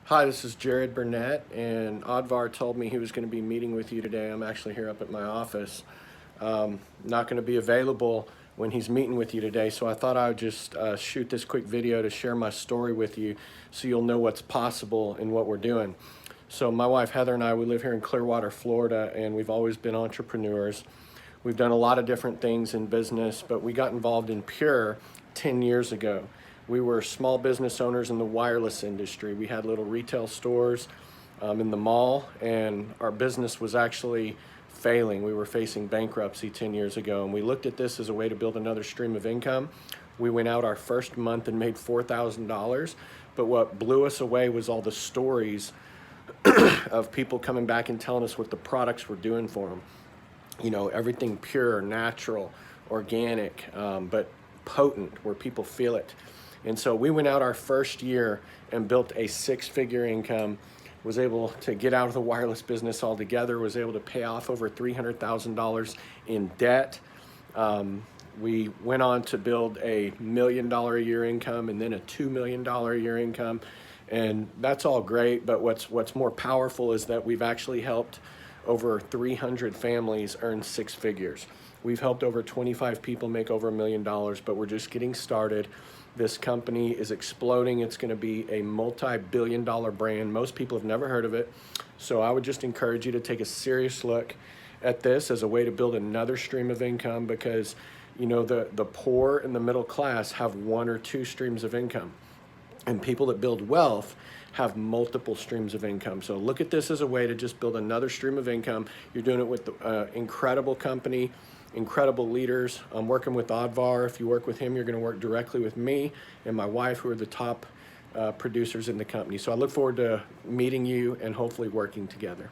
Hi, this is Jared Burnett, and Advar told me he was going to be meeting with you today. I'm actually here up at my office. Not going to be available when he's meeting with you today, so I thought I would just shoot this quick video to share my story with you so you'll know what's possible in what we're doing. So my wife Heather and I, we live here in Clearwater, Florida, and we've always been entrepreneurs. We've done a lot of different things in business, but we got involved in Pure 10 years ago. We were small business owners in the wireless industry. We had little retail stores in the mall, and our business was actually failing. We were facing bankruptcy 10 years ago, and we looked at this as a way to build another stream of income. We went out our first month and made $4,000, but what blew us away was all the stories of people coming back and telling us what the products were doing for them. You know, everything pure, natural, organic, but potent, where people feel it. And so we went out our first year and built a six-figure income, was able to get out of the wireless business altogether, was able to pay off over $300,000 in debt. We went on to build a $1 million a year income and then a $2 million a year income. And that's all great, but what's more powerful is that we've actually helped over 300 families earn six figures. We've helped over 25 people make over $1 million, but we're just getting started. This company is exploding. It's going to be a multi-billion-dollar brand. Most people have never heard of it. So I would just encourage you to take a serious look at this as a way to build another stream of income, because you know the poor and the middle class have one or two streams of income. And people that build wealth have multiple streams of income. So look at this as a way to just build another stream of income. You're doing it with incredible company, incredible leaders. I'm working with Advar. If you work with him, you're going to work directly with me and my wife, who are the top producers in the company. So I look forward to meeting you and hopefully working together.